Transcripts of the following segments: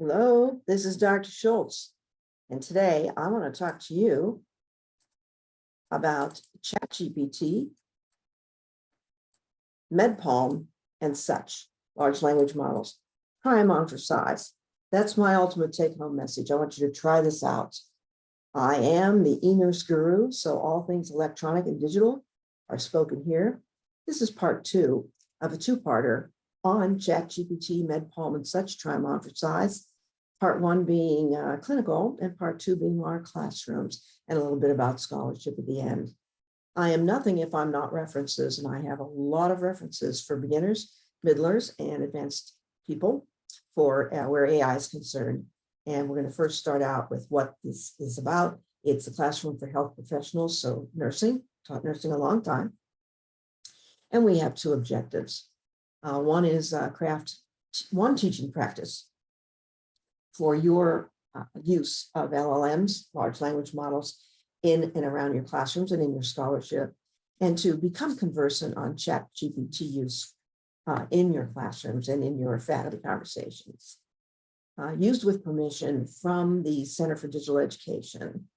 Hello, this is Dr. Schultz, and today I want to talk to you about ChatGPT, MedPalm, and such large language models. Try them on for size. That's my ultimate take-home message. I want you to try this out. I am the e-nurse guru, so all things electronic and digital are spoken here. This is part 2 of a two-parter on ChatGPT, MedPalm, and such. Try them on for size. Part 1 being clinical, and part 2 being our classrooms, and a little bit about scholarship at the end. I am nothing if I'm not references, and I have a lot of references for beginners, middlers, and advanced people for where AI is concerned. And we're going to first start out with what this is about. It's a classroom for health professionals, so nursing, taught nursing a long time. And we have 2 objectives. One is one teaching practice for your use of LLMs, large language models, in and around your classrooms and in your scholarship, and to become conversant on ChatGPT use in your classrooms and in your faculty conversations. Used with permission from the Center for Digital Education.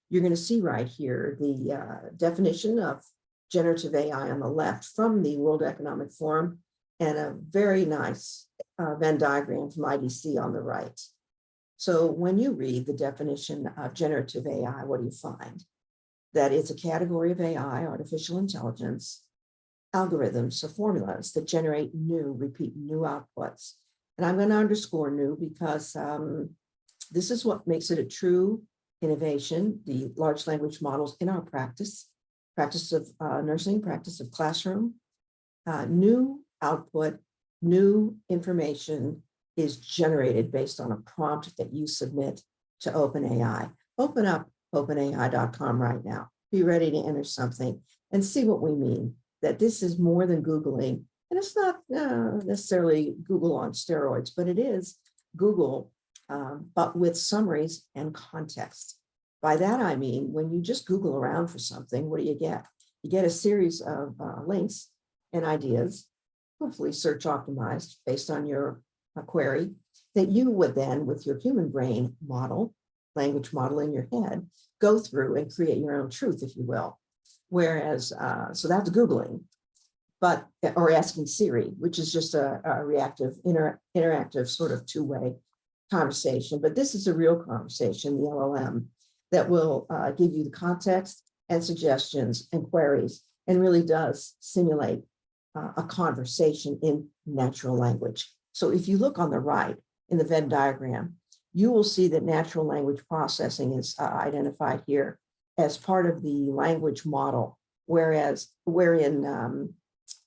You're going to see right here the definition of generative AI on the left from the World Economic Forum, and a very nice Venn diagram from IDC on the right. So when you read the definition of generative AI, what do you find? That it's a category of AI, artificial intelligence, algorithms, so formulas that generate repeat new outputs. And I'm going to underscore new because this is what makes it a true innovation, the large language models in our practice of nursing, practice of classroom. New output, new information is generated based on a prompt that you submit to OpenAI. Open up openai.com right now. Be ready to enter something and see what we mean, that this is more than Googling. And it's not necessarily Google on steroids, but it is Google, but with summaries and context. By that, I mean, when you just Google around for something, what do you get? You get a series of links and ideas, hopefully search optimized based on your query, that you would then, with your human brain model, language model in your head, go through and create your own truth, if you will. Whereas, so that's Googling, or asking Siri, which is just a reactive, interactive sort of two-way conversation. But this is a real conversation, the LLM, that will give you the context and suggestions and queries, and really does simulate a conversation in natural language. So if you look on the right in the Venn diagram, you will see that natural language processing is identified here as part of the language model, wherein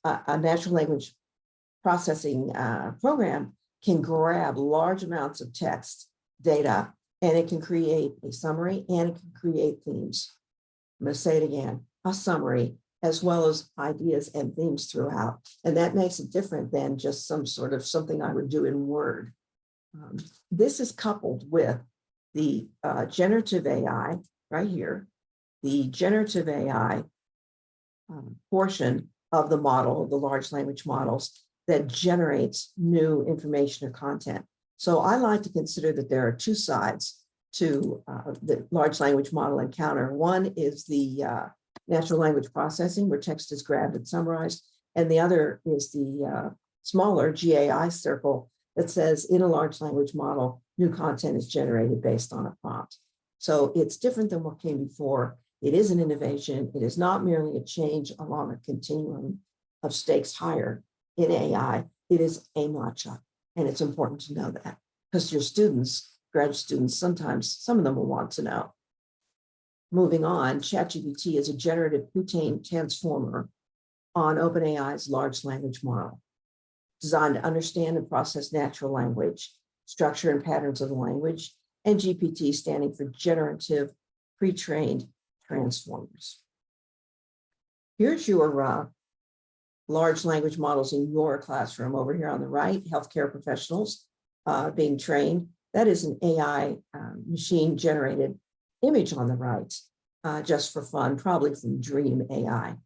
a natural language processing program can grab large amounts of text data, and it can create a summary and it can create themes. I'm going to say it again, a summary, as well as ideas and themes throughout. And that makes it different than just some sort of something I would do in Word. This is coupled with the generative AI right here, the generative AI portion of the model, the large language models, that generates new information or content. So I like to consider that there are 2 sides to the large language model encounter. One is the natural language processing, where text is grabbed and summarized. And the other is the smaller GAI circle that says in a large language model, new content is generated based on a prompt. So it's different than what came before. It is an innovation. It is not merely a change along a continuum of stakes higher in AI. It is a notch up. And it's important to know that, because your students, graduate students, sometimes some of them will want to know. Moving on, ChatGPT is a generative pre-trained transformer on OpenAI's large language model, designed to understand and process natural language, structure and patterns of the language, and GPT standing for generative pre-trained transformers. Here's your large language models in your classroom. Over here on the right, healthcare professionals being trained. That is an AI machine generated image on the right, just for fun, probably from Dream AI.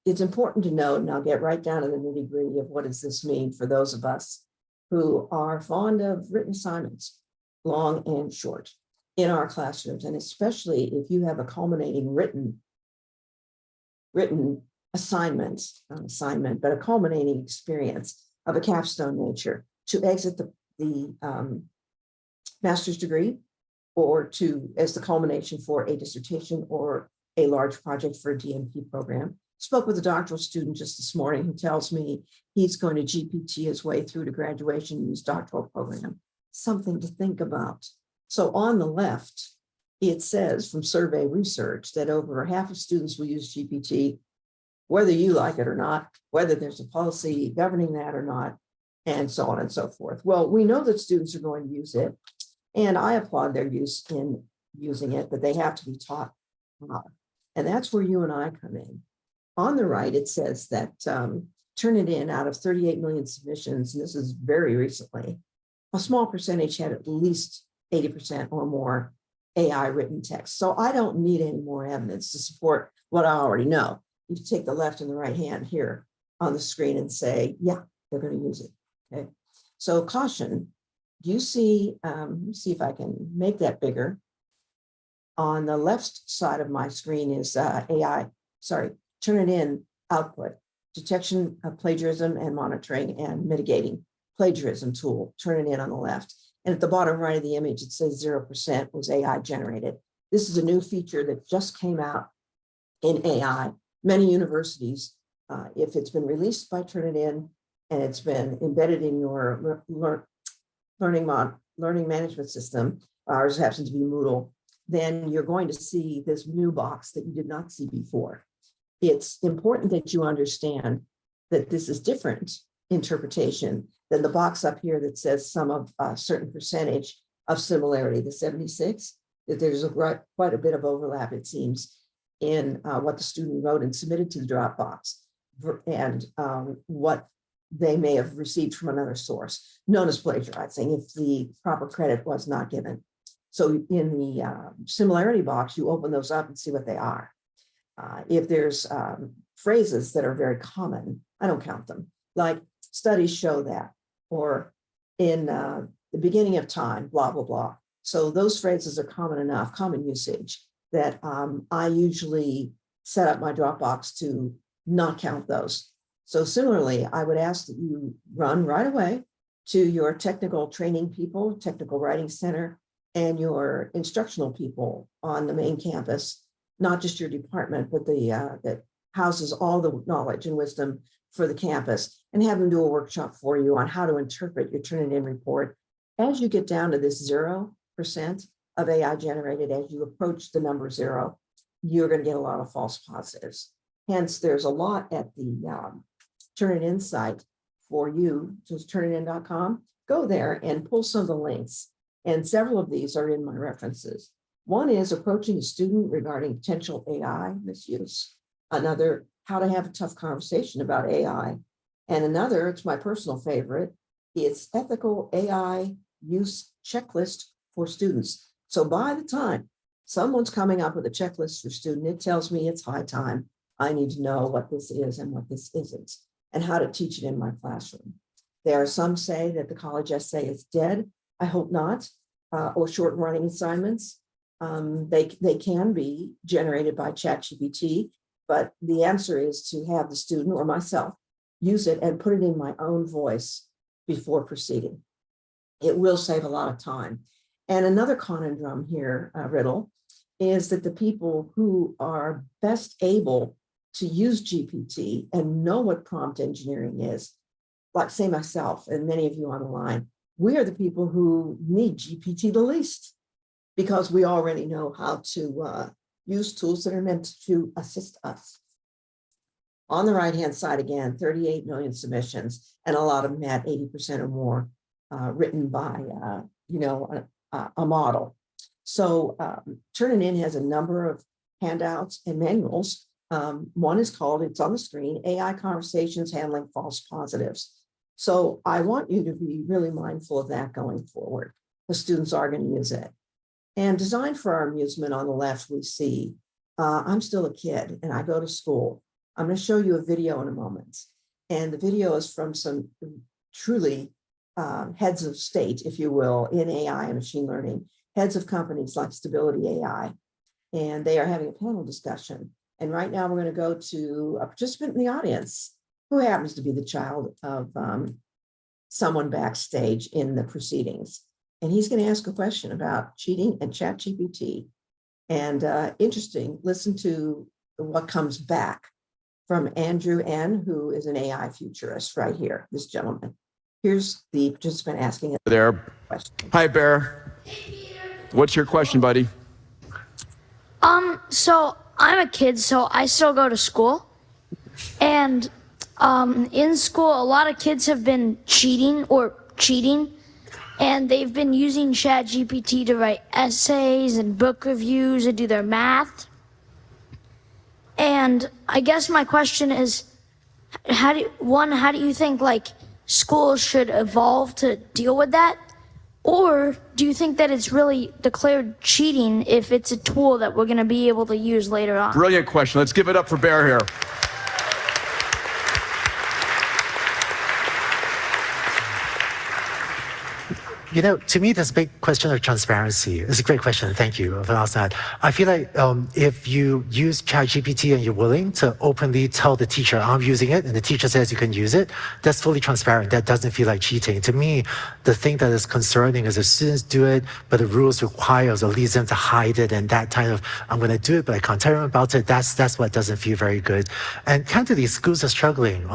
It's important to note, and I'll get right down to the nitty-gritty of what does this mean for those of us who are fond of written assignments, long and short, in our classrooms. And especially if you have a culminating written assignment, not assignment, but a culminating experience of a capstone nature to exit the master's degree, or to as the culmination for a dissertation or a large project for a DNP program. Spoke with a doctoral student just this morning who tells me he's going to GPT his way through to graduation in his doctoral program. Something to think about. So on the left, it says from survey research that over half of students will use GPT, whether you like it or not, whether there's a policy governing that or not, and so on and so forth. Well, we know that students are going to use it, and I applaud their use in using it, but they have to be taught how. And that's where you and I come in. On the right, it says that Turnitin out of 38 million submissions, and this is very recently, a small percentage had at least 80% or more AI written text. So I don't need any more evidence to support what I already know. You can take the left and the right hand here on the screen and say, yeah, they're going to use it. Okay. So caution, you see, see if I can make that bigger. On the left side of my screen is Turnitin output, detection of plagiarism and monitoring and mitigating plagiarism tool, Turnitin on the left. And at the bottom right of the image, it says 0% was AI generated. This is a new feature that just came out in AI. Many universities, if it's been released by Turnitin and it's been embedded in your learning management system, ours happens to be Moodle, then you're going to see this new box that you did not see before. It's important that you understand that this is different interpretation than the box up here that says some of a certain percentage of similarity, the 76, that there's quite a bit of overlap, it seems, in what the student wrote and submitted to the Dropbox and what they may have received from another source, known as plagiarizing, if the proper credit was not given. So in the similarity box, you open those up and see what they are. If there's phrases that are very common, I don't count them, like studies show that, or in the beginning of time, blah, blah, blah. So those phrases are common enough, common usage, that I usually set up my Dropbox to not count those. So similarly, I would ask that you run right away to your technical training people, technical writing center, and your instructional people on the main campus, not just your department, but the that houses all the knowledge and wisdom for the campus, and have them do a workshop for you on how to interpret your Turnitin report. As you get down to this 0% of AI generated, as you approach the number 0, you're going to get a lot of false positives. Hence, there's a lot at the Turnitin site for you, just turnitin.com. Go there and pull some of the links. And several of these are in my references. One is approaching a student regarding potential AI misuse. Another, how to have a tough conversation about AI. And another, it's my personal favorite, it's ethical AI use checklist for students. So by the time someone's coming up with a checklist for student, it tells me it's high time. I need to know what this is and what this isn't, and how to teach it in my classroom. There are some say that the college essay is dead. I hope not, or short running assignments. They can be generated by ChatGPT, but the answer is to have the student or myself use it and put it in my own voice before proceeding. It will save a lot of time. And another conundrum here, Riddle, is that the people who are best able to use GPT and know what prompt engineering is, like say myself and many of you on the line, we are the people who need GPT the least, because we already know how to use tools that are meant to assist us. On the right-hand side, again, 38 million submissions, and a lot of them had 80% or more written by, a model. So Turnitin has a number of handouts and manuals. One is called, it's on the screen, AI Conversations Handling False Positives. So I want you to be really mindful of that going forward. The students are going to use it. And designed for our amusement on the left, we see, I'm still a kid and I go to school. I'm going to show you a video in a moment. And the video is from some truly heads of state, if you will, in AI and machine learning, heads of companies like Stability AI, and they are having a panel discussion. And right now we're going to go to a participant in the audience who happens to be the child of someone backstage in the proceedings. And he's going to ask a question about cheating and ChatGPT. And interesting, listen to what comes back from Andrew N., who is an AI futurist right here, this gentleman. Here's the participant asking a question. Hi, Bear. What's your question, buddy? So I'm a kid, so I still go to school. And in school, a lot of kids have been cheating, and they've been using ChatGPT to write essays and book reviews and do their math. And I guess my question is, how do you think like schools should evolve to deal with that? Or do you think that it's really declared cheating if it's a tool that we're going to be able to use later on? Brilliant question. Let's give it up for Bear here. You know, to me, there's a big question of transparency. It's a great question. Thank you for asking that. I feel like if you use ChatGPT and you're willing to openly tell the teacher, I'm using it, and the teacher says you can use it, that's fully transparent. That doesn't feel like cheating. To me, the thing that is concerning is if students do it, but the rules requires or leads them to hide it, and that kind of, I'm going to do it, but I can't tell them about it. That's what doesn't feel very good. And candidly, schools are struggling.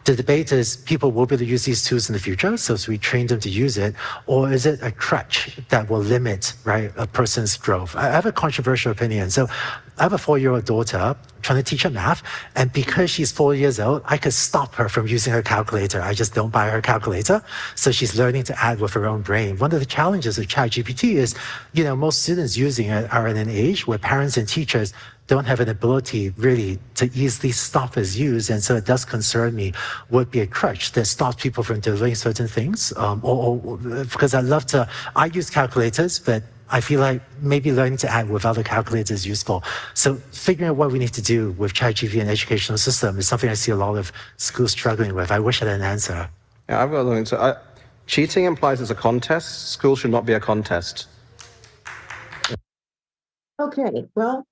The debate is people will be able to use these tools in the future, so we train them to use it, or is it a crutch that will limit, right, a person's growth? I have a controversial opinion. So I have a 4-year-old daughter trying to teach her math, and because she's 4 years old, I could stop her from using her calculator. I just don't buy her calculator. So she's learning to add with her own brain. One of the challenges with ChatGPT is, you know, most students using it are in an age where parents and teachers don't have an ability really to easily stop its use. And so it does concern me, would be a crutch that stops people from doing certain things. Because I use calculators, but I feel like maybe learning to add with other calculators is useful. So figuring out what we need to do with ChatGPT and educational system is something I see a lot of schools struggling with. I wish I had an answer. Yeah, I've got something. So cheating implies it's a contest. School should not be a contest. Okay, well,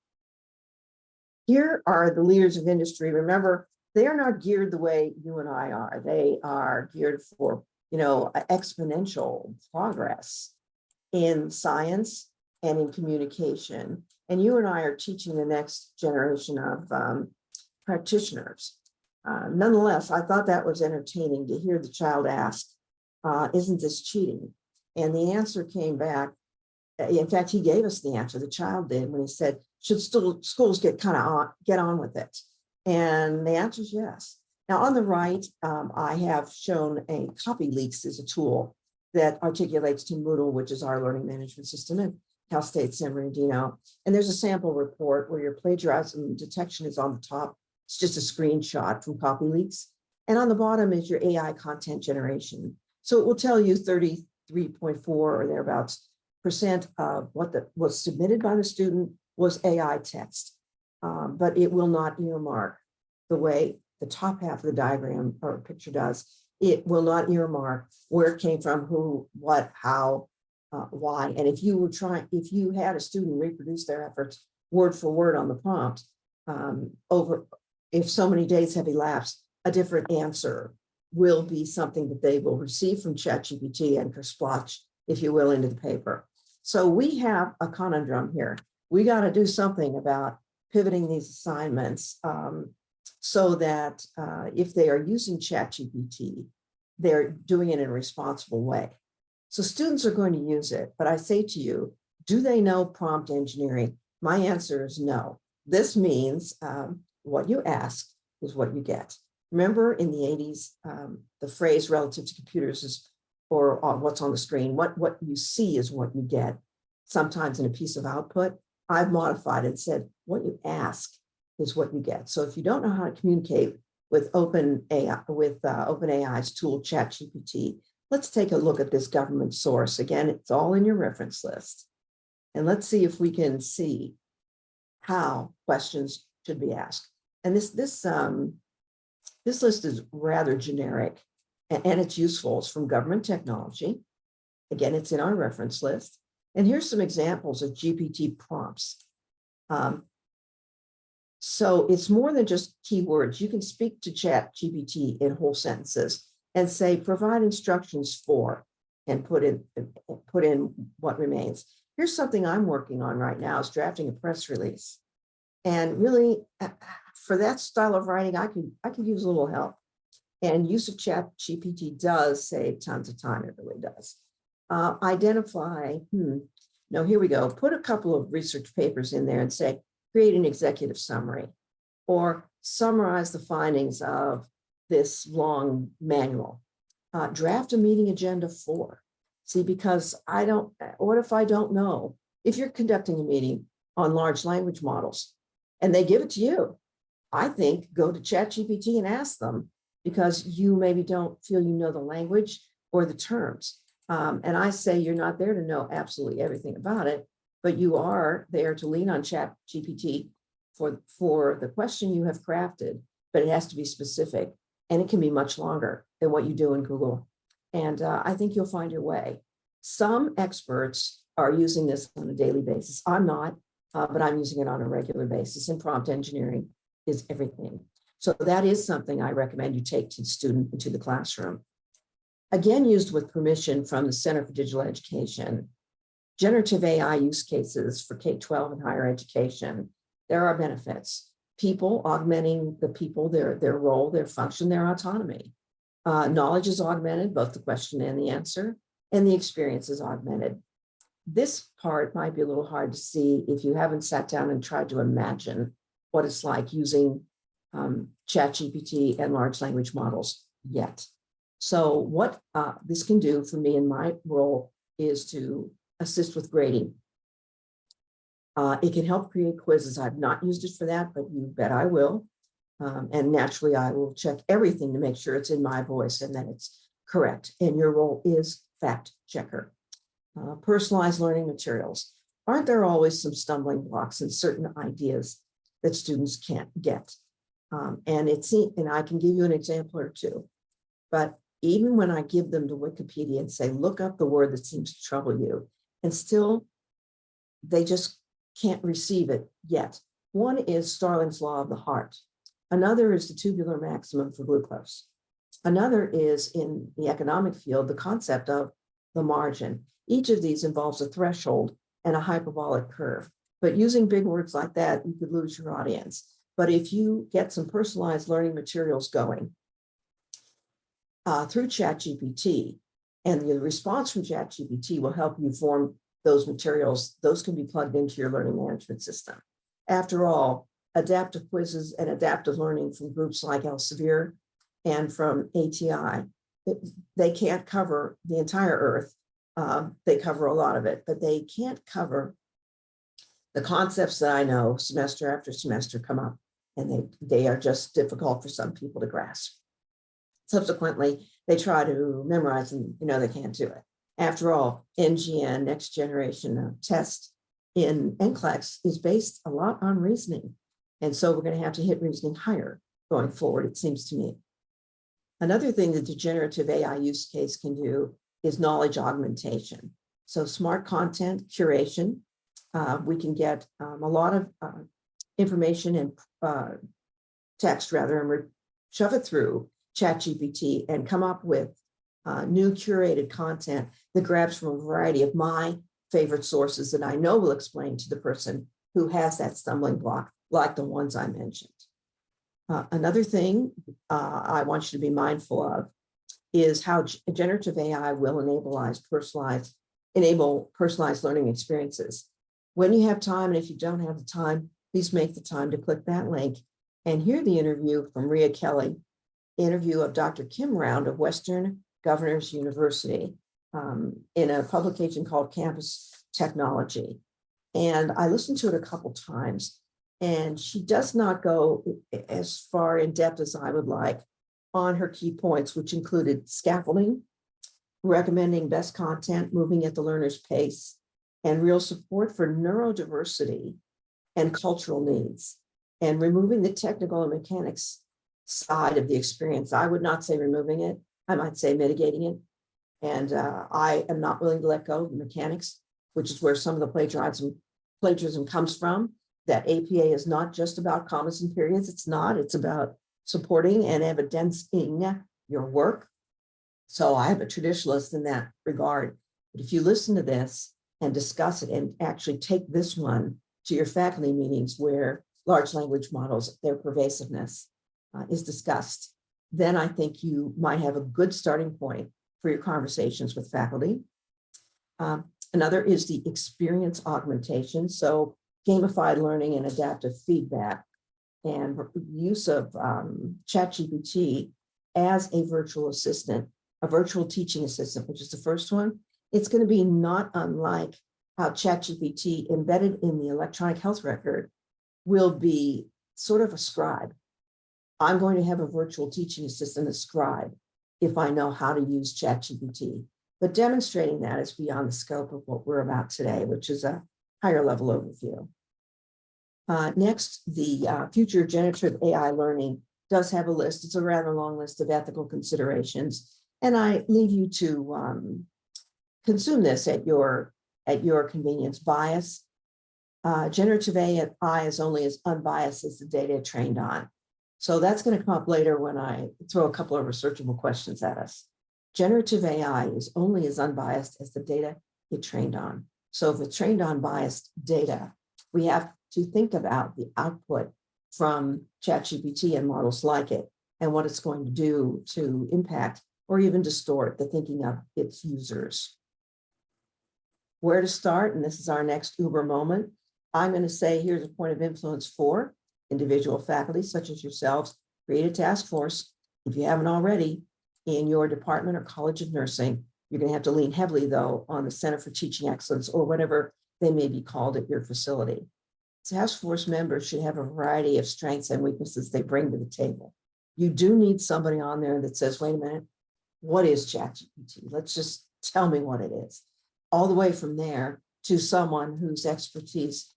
here are the leaders of industry. Remember, they are not geared the way you and I are. They are geared for, you know, exponential progress in science and in communication. And you and I are teaching the next generation of practitioners. Nonetheless, I thought that was entertaining to hear the child ask, isn't this cheating? And the answer came back. In fact, he gave us the answer, the child did, when he said, should schools get on with it? And the answer is yes. Now, on the right, I have shown a CopyLeaks is a tool that articulates to Moodle, which is our learning management system in Cal State San Bernardino. And there's a sample report where your plagiarism detection is on the top. It's just a screenshot from CopyLeaks. And on the bottom is your AI content generation. So it will tell you 33.4 or thereabouts % of what was submitted by the student was AI text, but it will not earmark the way the top half of the diagram or picture does. It will not earmark where it came from, who, what, how, why. And if you had a student reproduce their efforts word for word on the prompt, if so many days have elapsed, a different answer will be something that they will receive from ChatGPT and splotch, if you will, into the paper. So we have a conundrum here. We got to do something about pivoting these assignments so that if they are using ChatGPT, they're doing it in a responsible way. So students are going to use it, but I say to you, do they know prompt engineering? My answer is no. This means what you ask is what you get. Remember in the 80s, the phrase relative to computers is, or what's on the screen, what you see is what you get. Sometimes in a piece of output, I've modified it and said, what you ask is what you get. So if you don't know how to communicate with OpenAI's tool ChatGPT, let's take a look at this government source. Again, it's all in your reference list. And let's see if we can see how questions should be asked. And this list is rather generic. and it's useful. It's from government technology. Again, it's in our reference list. And here's some examples of GPT prompts. So it's more than just keywords. You can speak to ChatGPT in whole sentences and say, provide instructions for, and put in what remains. Here's something I'm working on right now, is drafting a press release. And really, for that style of writing, I could use a little help. And use of ChatGPT does save tons of time. It really does. Identify, no, here we go. Put a couple of research papers in there and say, create an executive summary, or summarize the findings of this long manual. Draft a meeting agenda for. See, because what if I don't know? If you're conducting a meeting on large language models and they give it to you, I think go to ChatGPT and ask them, because you maybe don't feel you know the language or the terms. And I say you're not there to know absolutely everything about it, but you are there to lean on ChatGPT for the question you have crafted, but it has to be specific, and it can be much longer than what you do in Google. And I think you'll find your way. Some experts are using this on a daily basis. I'm not, but I'm using it on a regular basis, and prompt engineering is everything. So that is something I recommend you take to the student into the classroom. Again, used with permission from the Center for Digital Education. Generative AI use cases for K-12 and higher education. There are benefits. People augmenting the people, their role, their function, their autonomy. Knowledge is augmented, both the question and the answer, and the experience is augmented. This part might be a little hard to see if you haven't sat down and tried to imagine what it's like using ChatGPT and large language models yet. So what this can do for me in my role is to assist with grading. It can help create quizzes. I've not used it for that, but you bet I will. And naturally, I will check everything to make sure it's in my voice and that it's correct. And your role is fact checker. Personalized learning materials. Aren't there always some stumbling blocks and certain ideas that students can't get? And I can give you an example or two, but even when I give them to Wikipedia and say, look up the word that seems to trouble you, and still they just can't receive it yet. One is Starling's law of the heart. Another is the tubular maximum for glucose. Another is, in the economic field, the concept of the margin. Each of these involves a threshold and a hyperbolic curve. But using big words like that, you could lose your audience. But if you get some personalized learning materials going through ChatGPT, and the response from ChatGPT will help you form those materials, those can be plugged into your learning management system. After all, adaptive quizzes and adaptive learning from groups like Elsevier and from ATI, they can't cover the entire Earth. They cover a lot of it, but they can't cover the concepts that I know semester after semester come up, and they are just difficult for some people to grasp. Subsequently, they try to memorize and they can't do it. After all, NGN, next generation test in NCLEX, is based a lot on reasoning. And so we're going to have to hit reasoning higher going forward, it seems to me. Another thing that the generative AI use case can do is knowledge augmentation. So smart content curation, we can get a lot of information and text rather, and shove it through ChatGPT and come up with new curated content that grabs from a variety of my favorite sources that I know will explain to the person who has that stumbling block, like the ones I mentioned. Another thing I want you to be mindful of is how generative AI will enable personalized learning experiences. When you have time, and if you don't have the time, please make the time to click that link and hear the interview from Rhea Kelly, interview of Dr. Kim Round of Western Governors University in a publication called Campus Technology. And I listened to it a couple times, and she does not go as far in depth as I would like on her key points, which included scaffolding, recommending best content, moving at the learner's pace, and real support for neurodiversity and cultural needs, and removing the technical and mechanics side of the experience. I would not say removing it. I might say mitigating it. And I am not willing to let go of the mechanics, which is where some of the plagiarism comes from. That APA is not just about commas and periods. It's not. It's about supporting and evidencing your work. So I am a traditionalist in that regard. But if you listen to this and discuss it and actually take this one to your faculty meetings where large language models, their pervasiveness is discussed, then I think you might have a good starting point for your conversations with faculty. Another is the experience augmentation. So gamified learning and adaptive feedback and use of ChatGPT as a virtual assistant, a virtual teaching assistant, which is the first one. It's going to be not unlike how ChatGPT embedded in the electronic health record will be sort of a scribe. I'm going to have a virtual teaching assistant, a scribe, if I know how to use ChatGPT. But demonstrating that is beyond the scope of what we're about today, which is a higher level overview. Next, the future generative AI learning does have a list. It's a rather long list of ethical considerations. And I leave you to consume this at your convenience. Bias. Generative AI is only as unbiased as the data it trained on. So that's going to come up later when I throw a couple of researchable questions at us. Generative AI is only as unbiased as the data it trained on. So if it's trained on biased data, we have to think about the output from ChatGPT and models like it and what it's going to do to impact or even distort the thinking of its users. Where to start, and this is our next Uber moment. I'm going to say here's a point of influence for individual faculty such as yourselves. Create a task force. If you haven't already, in your department or college of nursing, you're going to have to lean heavily, though, on the Center for Teaching Excellence or whatever they may be called at your facility. Task force members should have a variety of strengths and weaknesses they bring to the table. You do need somebody on there that says, wait a minute, what is ChatGPT? Let's just tell me what it is. All the way from there to someone whose expertise,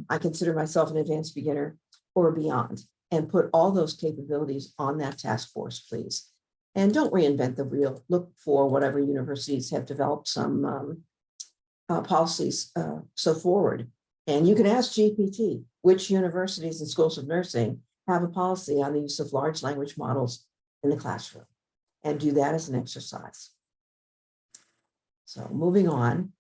I consider myself an advanced beginner or beyond, and put all those capabilities on that task force, please. And don't reinvent the wheel. Look for whatever universities have developed some policies so forward. And you can ask GPT, which universities and schools of nursing have a policy on the use of large language models in the classroom, and do that as an exercise. So moving on,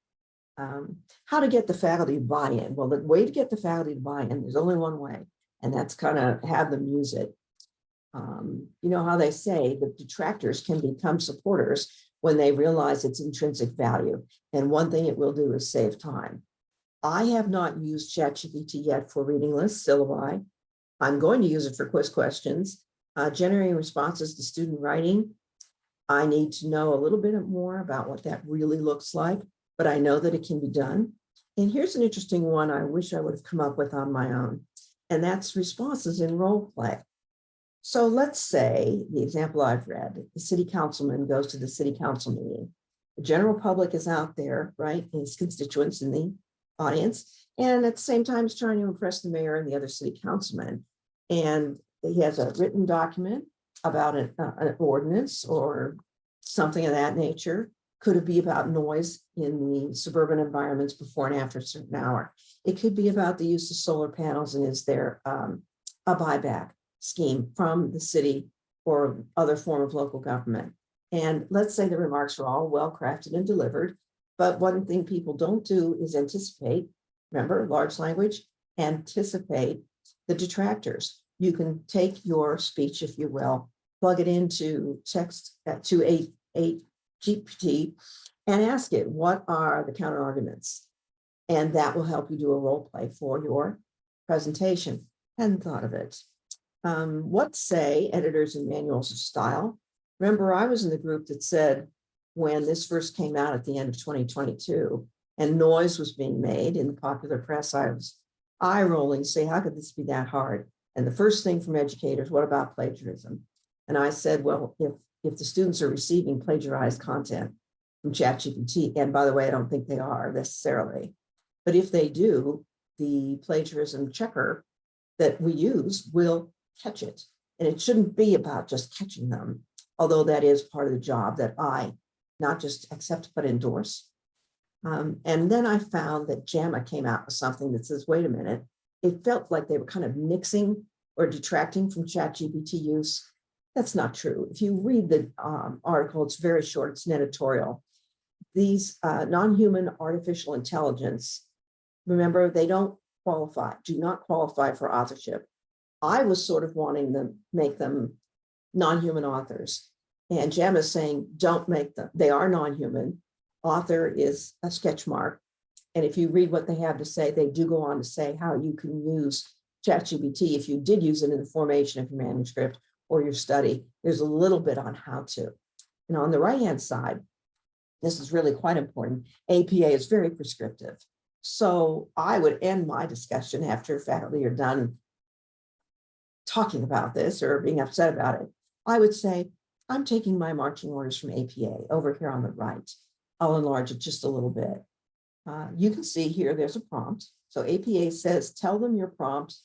how to get the faculty to buy in. Well, the way to get the faculty to buy in, there's only one way, and that's kind of have them use it. You know how they say the detractors can become supporters when they realize its intrinsic value. And one thing it will do is save time. I have not used ChatGPT yet for reading lists, syllabi. I'm going to use it for quiz questions, generating responses to student writing. I need to know a little bit more about what that really looks like, but I know that it can be done. And here's an interesting one I wish I would have come up with on my own, and that's responses in role play. So let's say the example I've read, the city councilman goes to the city council meeting. The general public is out there, right? His constituents in the audience. And at the same time, he's trying to impress the mayor and the other city councilmen. And he has a written document about an ordinance or something of that nature. Could it be about noise in the suburban environments before and after a certain hour? It could be about the use of solar panels, and is there a buyback scheme from the city or other form of local government. And let's say the remarks are all well crafted and delivered, but one thing people don't do is anticipate. Remember, large language, anticipate the detractors. You can take your speech, if you will, plug it into text to a GPT and ask it, what are the counter arguments? And that will help you do a role play for your presentation. Hadn't thought of it. What say editors and manuals of style? Remember, I was in the group that said when this first came out at the end of 2022 and noise was being made in the popular press, I was eye rolling, say, how could this be that hard? And the first thing from educators, what about plagiarism? And I said, well, if the students are receiving plagiarized content from ChatGPT, and by the way, I don't think they are necessarily, but if they do, the plagiarism checker that we use will catch it. And it shouldn't be about just catching them. although that is part of the job that I not just accept, but endorse. And then I found that JAMA came out with something that says, wait a minute, it felt like they were kind of nixing or detracting from ChatGPT use. That's not true. If you read the article, it's very short, it's an editorial. These non-human artificial intelligence, remember, they don't qualify, do not qualify for authorship. I was sort of wanting to make them non-human authors. And JAMA is saying, don't make them, they are non-human. Author is a sketch mark. And if you read what they have to say, they do go on to say how you can use ChatGPT if you did use it in the formation of your manuscript or your study. There's a little bit on how to. And on the right-hand side, this is really quite important. APA is very prescriptive. So I would end my discussion after faculty are done talking about this or being upset about it. I would say, I'm taking my marching orders from APA over here on the right. I'll enlarge it just a little bit. You can see here, there's a prompt. So APA says, tell them your prompt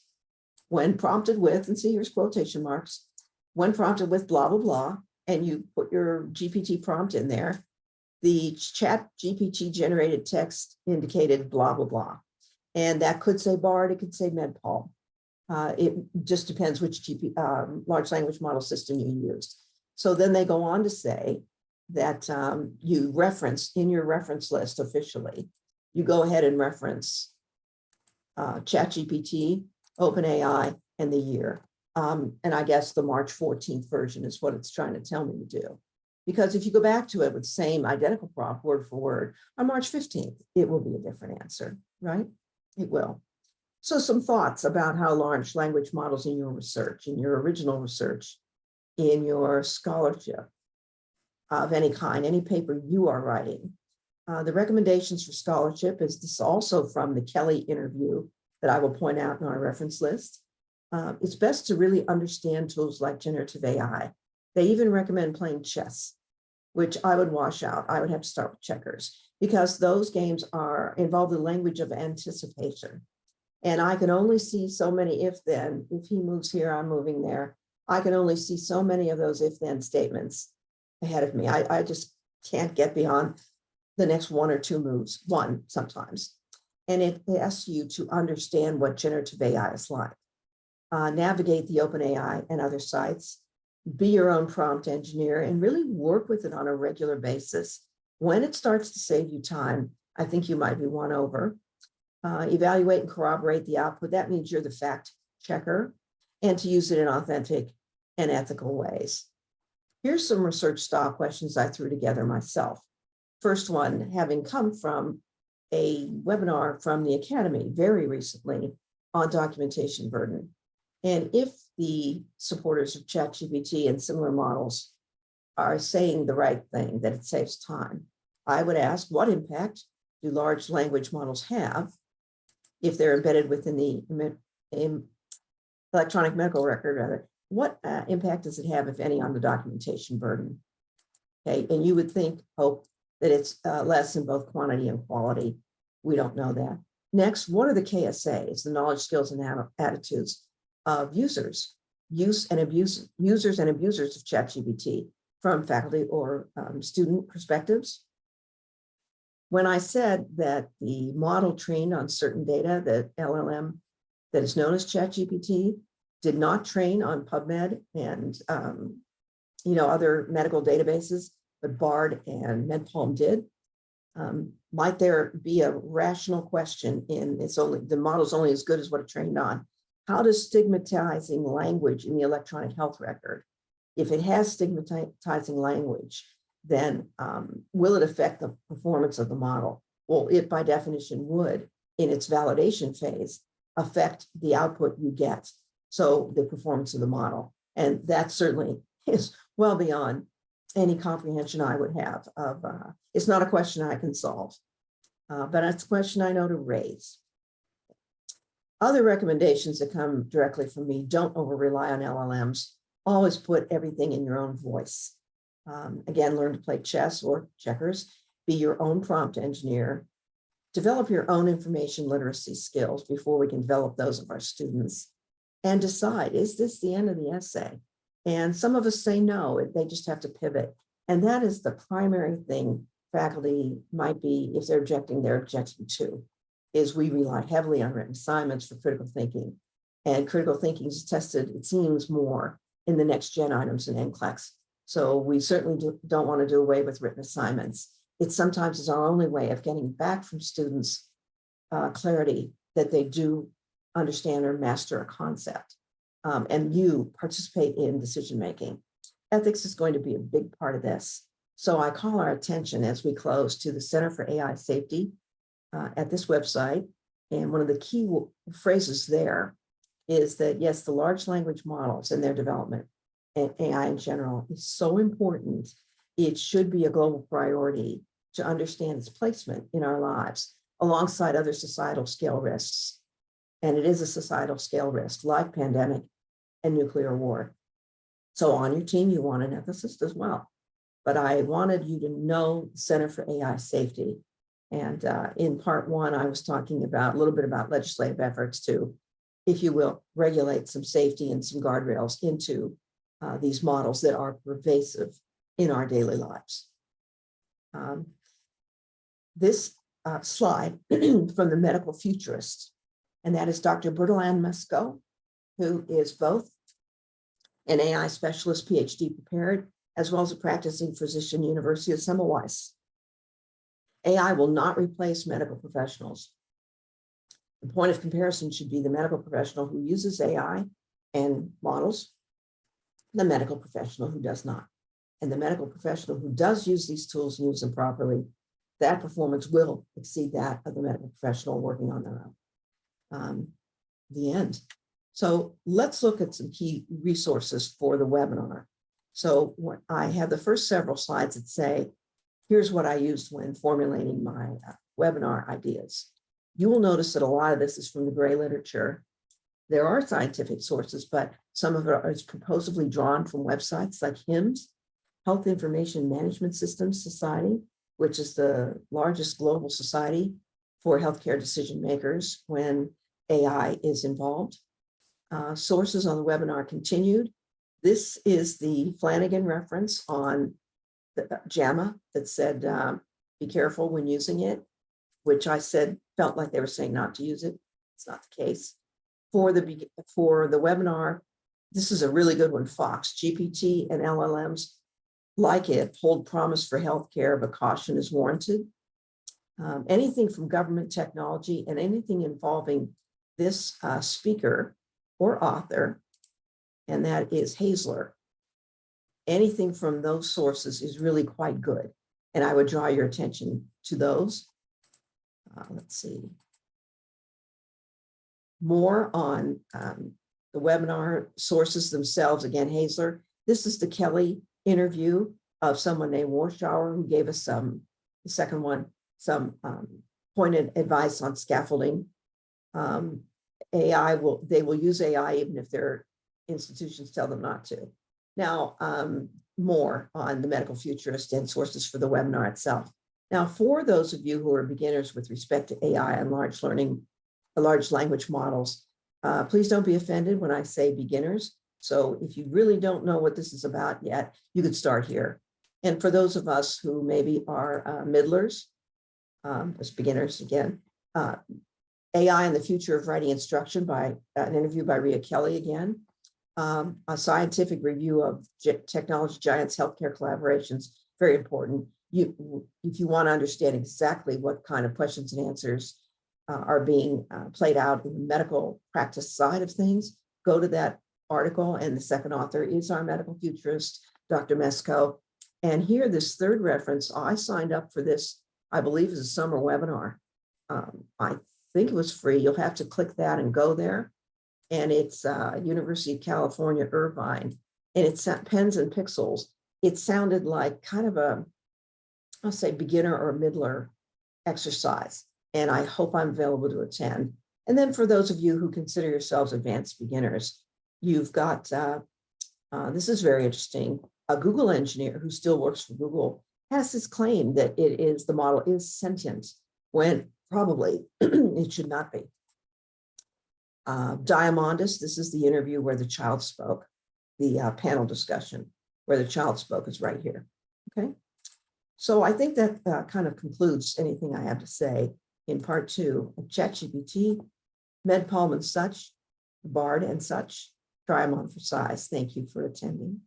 when prompted with, and see, here's quotation marks, when prompted with blah, blah, blah, and you put your GPT prompt in there. The ChatGPT generated text indicated blah, blah, blah. And that could say BARD, it could say MedPalm. It just depends which large language model system you used. So then they go on to say that you reference in your reference list officially, you go ahead and reference ChatGPT, OpenAI, and the year. And I guess the March 14th version is what it's trying to tell me to do. Because if you go back to it with the same identical prompt, word for word, on March 15th, it will be a different answer, right? It will. So some thoughts about how large language models in your research, in your original research, in your scholarship of any kind, any paper you are writing. The recommendations for scholarship is this also from the Kelly interview that I will point out in our reference list. It's best to really understand tools like generative AI. They even recommend playing chess, which I would wash out. I would have to start with checkers because those games involve the language of anticipation. And I can only see so many if-then. If he moves here, I'm moving there. I can only see so many of those if-then statements ahead of me. I just can't get beyond the next one or two moves, one sometimes. And it asks you to understand what generative AI is like. Navigate the OpenAI and other sites, be your own prompt engineer, and really work with it on a regular basis. When it starts to save you time, I think you might be won over. Evaluate and corroborate the output. That means you're the fact checker, and to use it in authentic and ethical ways. Here's some research style questions I threw together myself. First one, having come from a webinar from the Academy very recently on documentation burden. And if the supporters of ChatGPT and similar models are saying the right thing, that it saves time, I would ask, what impact do large language models have if they're embedded within the electronic medical record, rather? What impact does it have, if any, on the documentation burden? Okay, and you would think, hope, that it's less in both quantity and quality. We don't know that. Next, what are the KSAs, the knowledge, skills, and attitudes of users and abusers of ChatGPT from faculty or student perspectives? When I said that the model trained on certain data, the LLM that is known as ChatGPT, did not train on PubMed and other medical databases, but BARD and MedPalm did. Might there be a rational question in the model's only as good as what it trained on? How does stigmatizing language in the electronic health record, if it has stigmatizing language, then will it affect the performance of the model? Well, it by definition would, in its validation phase, affect the output you get. So the performance of the model. And that certainly is well beyond any comprehension I would have of, it's not a question I can solve, but it's a question I know to raise. Other recommendations that come directly from me: don't over rely on LLMs. Always put everything in your own voice. Again, learn to play chess or checkers, be your own prompt engineer, develop your own information literacy skills before we can develop those of our students, and decide, is this the end of the essay? And some of us say no, they just have to pivot. And that is the primary thing faculty might be, if they're objecting to, is we rely heavily on written assignments for critical thinking. And critical thinking is tested, it seems, more in the next gen items in NCLEX. So we certainly don't want to do away with written assignments. It sometimes is our only way of getting back from students clarity that they do understand or master a concept. And you participate in decision-making. Ethics is going to be a big part of this. So I call our attention as we close to the Center for AI Safety at this website. And one of the key phrases there is that, yes, the large language models and their development and AI in general is so important. It should be a global priority to understand its placement in our lives alongside other societal scale risks. And it is a societal scale risk like pandemic and nuclear war. So on your team, you want an ethicist as well. But I wanted you to know the Center for AI Safety. And in part one, I was talking about a little bit about legislative efforts to, if you will, regulate some safety and some guardrails into these models that are pervasive in our daily lives. This slide from the medical futurist, and that is Dr. Bertalan Mesko, who is both an AI specialist, PhD prepared, as well as a practicing physician, University of Semmelweis. AI will not replace medical professionals. The point of comparison should be the medical professional who uses AI and models, the medical professional who does not. And the medical professional who does use these tools and use them properly, that performance will exceed that of the medical professional working on their own. The end. So let's look at some key resources for the webinar. So what I have the first several slides that say, here's what I used when formulating my webinar ideas. You will notice that a lot of this is from the gray literature. There are scientific sources, but some of it is proposably drawn from websites like HIMSS, Health Information Management Systems Society, which is the largest global society for healthcare decision makers when AI is involved. Sources on the webinar continued. This is the Flanagan reference on the JAMA that said, be careful when using it, which I said felt like they were saying not to use it. It's not the case. For the webinar, this is a really good one, Fox, GPT and LLMs like it hold promise for healthcare, but caution is warranted. Anything from government technology and anything involving this speaker or author, and that is Hazler. Anything from those sources is really quite good. And I would draw your attention to those. Let's see. More on the webinar sources themselves. Again, Hazler. This is the Kelly interview of someone named Warshauer who gave us the second one, some pointed advice on scaffolding. They will use AI even if their institutions tell them not to. Now, more on the medical futurist and sources for the webinar itself. Now, for those of you who are beginners with respect to AI and large language models, please don't be offended when I say beginners. So if you really don't know what this is about yet, you could start here. And for those of us who maybe are middlers, as beginners again, AI and the Future of Writing Instruction by an interview by Rhea Kelly again, a scientific review of technology giants, healthcare collaborations, very important. If you want to understand exactly what kind of questions and answers are being played out in the medical practice side of things, go to that article. And the second author is our medical futurist, Dr. Mesko. And here, this third reference, I signed up for this, I believe is a summer webinar. I think it was free. You'll have to click that and go there. And it's University of California, Irvine. And it's Pens and Pixels. It sounded like kind of a, I'll say beginner or middler exercise. And I hope I'm available to attend. And then for those of you who consider yourselves advanced beginners, you've got, this is very interesting. A Google engineer who still works for Google has this claim that the model is sentient when probably it should not be. Diamondis, this is the interview where the child spoke. the panel discussion where the child spoke is right here. Okay. So I think that kind of concludes anything I have to say in part 2 of ChatGPT, MedPalm and such, BARD and such. Try them on for size. Thank you for attending.